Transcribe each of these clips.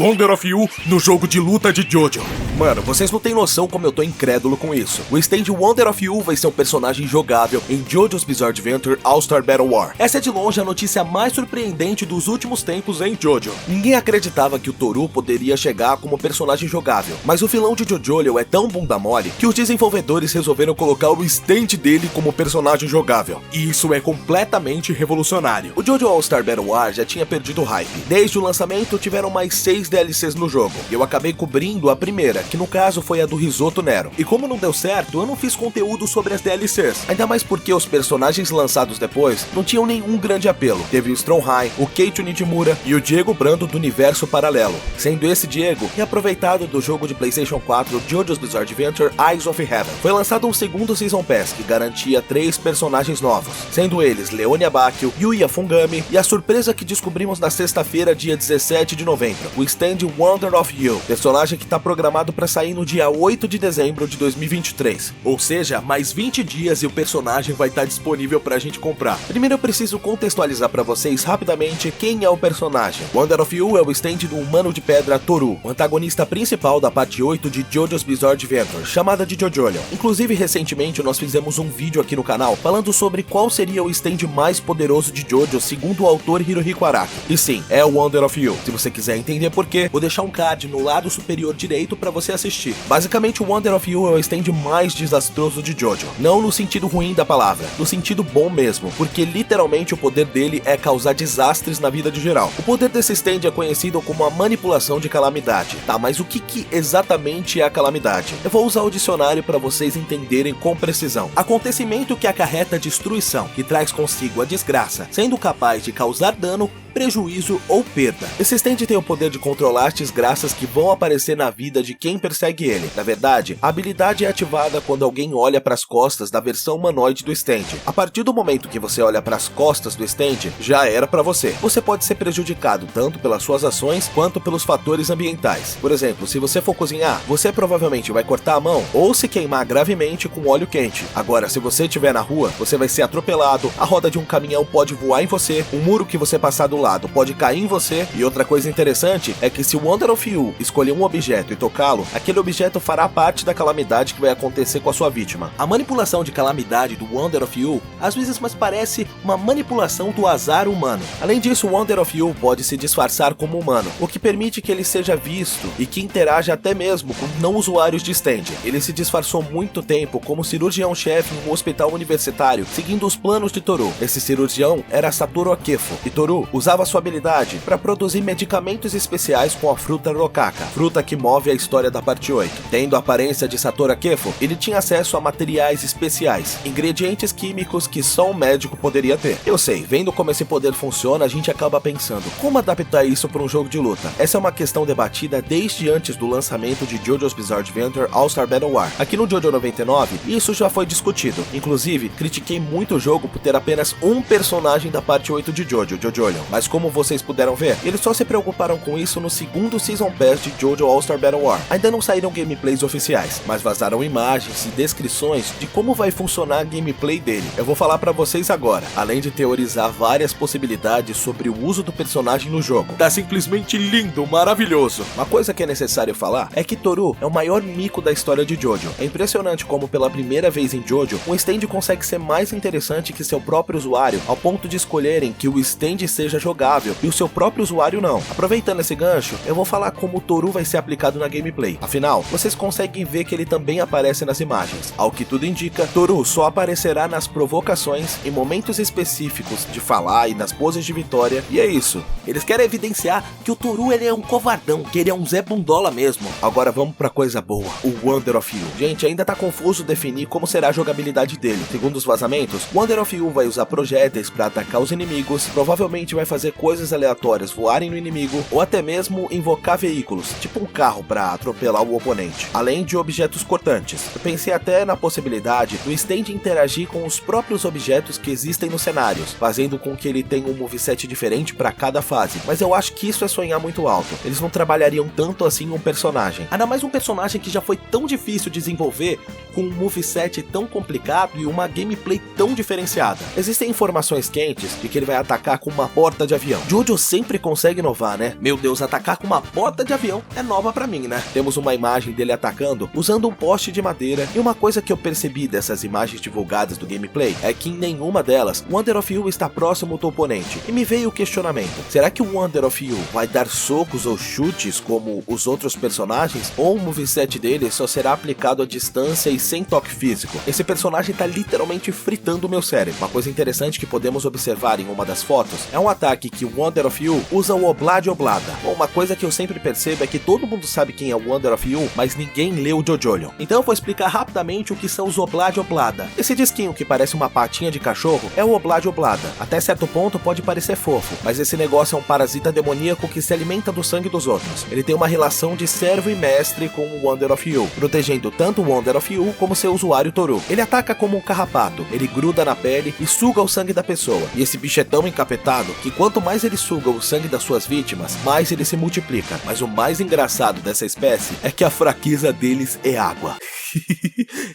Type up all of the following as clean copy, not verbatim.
Wonder of You no jogo de luta de Jojo. Mano, vocês não têm noção como eu tô incrédulo com isso. O stand Wonder of You vai ser um personagem jogável em JoJo's Bizarre Adventure All-Star Battle War. Essa é de longe a notícia mais surpreendente dos últimos tempos em Jojo. Ninguém acreditava que o Toru poderia chegar como personagem jogável, mas o vilão de Jojo é tão bunda mole que os desenvolvedores resolveram colocar o stand dele como personagem jogável. E isso é completamente revolucionário. O Jojo All-Star Battle War já tinha perdido o hype. Desde o lançamento tiveram mais 6 DLCs no jogo, e eu acabei cobrindo a primeira, que no caso foi a do Risotto Nero. E como não deu certo, eu não fiz conteúdo sobre as DLCs, ainda mais porque os personagens lançados depois não tinham nenhum grande apelo. Teve o Stromheim, o Keiichi Nijimura e o Diego Brando do universo paralelo, sendo esse Diego reaproveitado do jogo de PlayStation 4 JoJo's Bizarre Adventure Eyes of Heaven. Foi lançado um segundo Season Pass que garantia 3 personagens novos, sendo eles Leone Abakio, Yuya Fungami e a surpresa que descobrimos na sexta-feira, dia 17 de novembro, o stand Wonder of You, personagem que está programado para sair no dia 8 de dezembro de 2023. Ou seja, mais 20 dias e o personagem vai estar disponível pra gente comprar. Primeiro eu preciso contextualizar pra vocês rapidamente quem é o personagem. Wonder of You é o stand do humano de pedra Toru, o antagonista principal da parte 8 de JoJo's Bizarre Adventure, chamada de Jojolion. Inclusive, recentemente nós fizemos um vídeo aqui no canal falando sobre qual seria o stand mais poderoso de Jojo segundo o autor Hirohiko Araki. E sim, é o Wonder of You. Se você quiser entender por quê, vou deixar um card no lado superior direito pra você assistir. Basicamente, o Wonder of You é o stand mais desastroso de Jojo. Não no sentido ruim da palavra, no sentido bom mesmo, porque literalmente o poder dele é causar desastres na vida de geral. O poder desse stand é conhecido como a manipulação de calamidade. Tá, mas o que exatamente é a calamidade? Eu vou usar o dicionário para vocês entenderem com precisão. Acontecimento que acarreta destruição, que traz consigo a desgraça, sendo capaz de causar dano, prejuízo ou perda. Esse stand tem o poder de controlar as desgraças que vão aparecer na vida de quem persegue ele. Na verdade, a habilidade é ativada quando alguém olha para as costas da versão humanoide do stand. A partir do momento que você olha para as costas do stand, já era para você. Você pode ser prejudicado tanto pelas suas ações quanto pelos fatores ambientais. Por exemplo, se você for cozinhar, você provavelmente vai cortar a mão ou se queimar gravemente com óleo quente. Agora, se você estiver na rua, você vai ser atropelado, a roda de um caminhão pode voar em você, um muro que você passar do lado pode cair em você, e outra coisa interessante é que se o Wonder of You escolher um objeto e tocá-lo, aquele objeto fará parte da calamidade que vai acontecer com a sua vítima. A manipulação de calamidade do Wonder of You às vezes mais parece uma manipulação do azar humano. Além disso, o Wonder of You pode se disfarçar como humano, o que permite que ele seja visto e que interaja até mesmo com não usuários de stand. Ele se disfarçou muito tempo como cirurgião-chefe em um hospital universitário, seguindo os planos de Toru. Esse cirurgião era Satoru Akefo, e Toru usava sua habilidade para produzir medicamentos especiais com a fruta Rokaka, fruta que move a história da parte 8. Tendo a aparência de Satoru Akefo, ele tinha acesso a materiais especiais, ingredientes químicos que só um médico poderia ter. Eu sei, vendo como esse poder funciona, a gente acaba pensando, como adaptar isso para um jogo de luta? Essa é uma questão debatida desde antes do lançamento de JoJo's Bizarre Adventure All-Star Battle War. Aqui no Jojo 99, isso já foi discutido. Inclusive, critiquei muito o jogo por ter apenas um personagem da parte 8 de Jojo, Jojolion. Mas como vocês puderam ver, eles só se preocuparam com isso no segundo Season Pass de Jojo All-Star Battle War. Ainda não saíram gameplays oficiais, mas vazaram imagens e descrições de como vai funcionar a gameplay dele. Eu vou falar pra vocês agora, além de teorizar várias possibilidades sobre o uso do personagem no jogo. Tá simplesmente lindo, maravilhoso. Uma coisa que é necessário falar é que Toru é o maior mico da história de Jojo. É impressionante como pela primeira vez em Jojo, um stand consegue ser mais interessante que seu próprio usuário, ao ponto de escolherem que o stand seja jogável e o seu próprio usuário não. Aproveitando esse gancho, eu vou falar como o Toru vai ser aplicado na gameplay. Afinal, vocês conseguem ver que ele também aparece nas imagens. Ao que tudo indica, Toru só aparecerá nas provocações, em momentos específicos de falar e nas poses de vitória, e é isso. Eles querem evidenciar que o Toru ele é um covardão, que ele é um Zé Bundola mesmo. Agora vamos pra coisa boa, o Wonder of You. Gente, ainda tá confuso definir como será a jogabilidade dele. Segundo os vazamentos, Wonder of You vai usar projéteis para atacar os inimigos, provavelmente vai fazer coisas aleatórias voarem no inimigo, ou até mesmo invocar veículos, tipo um carro para atropelar o oponente, além de objetos cortantes. Eu pensei até na possibilidade do stand interagir com os próprios objetos que existem nos cenários, fazendo com que ele tenha um moveset diferente para cada fase, mas eu acho que isso é sonhar muito alto. Eles não trabalhariam tanto assim um personagem, ainda mais um personagem que já foi tão difícil desenvolver com um moveset tão complicado e uma gameplay tão diferenciada. Existem informações quentes de que ele vai atacar com uma porta de avião. Jojo sempre consegue inovar, né? Meu Deus, atacar com uma porta de avião é nova pra mim, né? Temos uma imagem dele atacando usando um poste de madeira, e uma coisa que eu percebi dessas imagens divulgadas do gameplay é que em nenhuma delas o Wonder of You está próximo do oponente. E me veio o questionamento: será que o Wonder of You vai dar socos ou chutes como os outros personagens, ou o moveset dele só será aplicado à distância e sem toque físico? Esse personagem tá literalmente fritando o meu cérebro. Uma coisa interessante que podemos observar em uma das fotos é um ataque que o Wonder of You usa o Oblad Oblada. Bom, uma coisa que eu sempre percebo é que todo mundo sabe quem é o Wonder of You, mas ninguém leu o JoJolion. Então eu vou explicar rapidamente o que são os Oblad Oblada. Esse disquinho que parece uma patinha de cachorro é o Oblad Oblada. Até certo ponto pode parecer fofo, mas esse negócio é um parasita demoníaco que se alimenta do sangue dos outros. Ele tem uma relação de servo e mestre com o Wonder of You, protegendo tanto o Wonder of You como seu usuário Toru. Ele ataca como um carrapato, ele gruda na pele e suga o sangue da pessoa. E esse bicho é tão encapetado que quanto mais ele suga o sangue das suas vítimas, mais ele se multiplica. Mas o mais engraçado dessa espécie é que a fraqueza deles é água.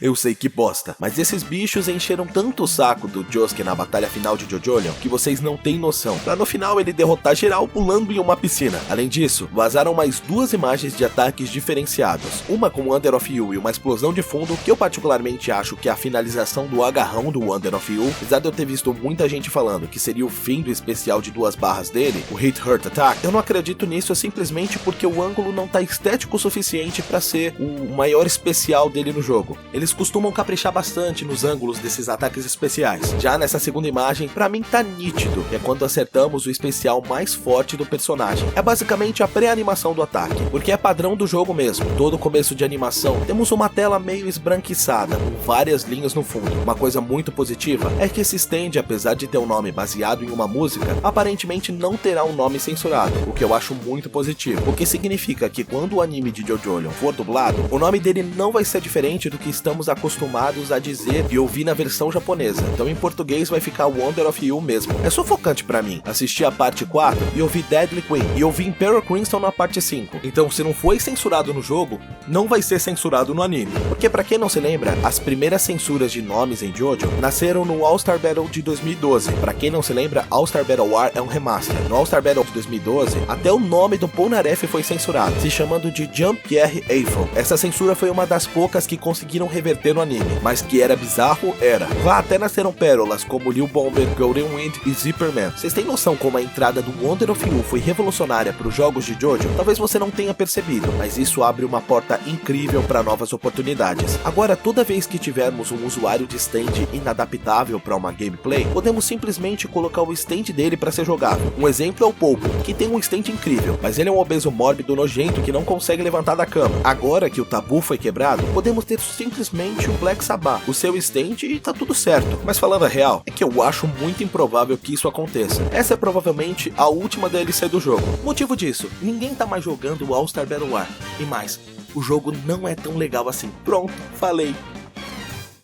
Eu sei que bosta, mas esses bichos encheram tanto o saco do Josuke na batalha final de JoJolion que vocês não têm noção, pra no final ele derrotar geral pulando em uma piscina. Além disso, vazaram mais duas imagens de ataques diferenciados, uma com o Wonder of You e uma explosão de fundo, que eu particularmente acho que é a finalização do agarrão do Wonder of You, apesar de eu ter visto muita gente falando que seria o fim do especial de 2 barras dele, o Hit Hurt Attack. Eu não acredito nisso simplesmente porque o ângulo não tá estético o suficiente pra ser o maior especial dele no jogo. Eles costumam caprichar bastante nos ângulos desses ataques especiais. Já nessa segunda imagem, pra mim tá nítido que é quando acertamos o especial mais forte do personagem. É basicamente a pré-animação do ataque, porque é padrão do jogo mesmo. Todo começo de animação, temos uma tela meio esbranquiçada, com várias linhas no fundo. Uma coisa muito positiva é que esse stand, apesar de ter um nome baseado em uma música, aparentemente não terá um nome censurado, o que eu acho muito positivo, o que significa que quando o anime de JoJolion for dublado, o nome dele não vai ser diferente do que estamos acostumados a dizer e ouvir na versão japonesa. Então em português vai ficar Wonder of You mesmo. É sufocante pra mim assistir a parte 4 e ouvir Deadly Queen e ouvir Imperial Crimson na parte 5. Então se não foi censurado no jogo, não vai ser censurado no anime. Porque pra quem não se lembra, as primeiras censuras de nomes em Jojo nasceram no All-Star Battle de 2012. Pra quem não se lembra, All-Star Battle War é um remaster. No All-Star Battle de 2012, até o nome do Polnareff foi censurado, se chamando de Jean-Pierre Eiffel. Essa censura foi uma das poucas que conseguiram reverter no anime, mas que era bizarro, era. Lá até nasceram pérolas como Lil Bomber, Golden Wind e Zipperman. Vocês têm noção como a entrada do Wonder of You foi revolucionária para os jogos de Jojo? Talvez você não tenha percebido, mas isso abre uma porta incrível para novas oportunidades. Agora, toda vez que tivermos um usuário de stand inadaptável para uma gameplay, podemos simplesmente colocar o stand dele para ser jogável. Um exemplo é o Popo, que tem um stand incrível, mas ele é um obeso mórbido nojento que não consegue levantar da cama. Agora que o tabu foi quebrado, podemos ter simplesmente o Black Sabbath, o seu stand, e tá tudo certo. Mas falando a real, é que eu acho muito improvável que isso aconteça. Essa é provavelmente a última DLC do jogo. Motivo disso, ninguém tá mais jogando o All-Star Battle War. E mais, o jogo não é tão legal assim. Pronto, falei.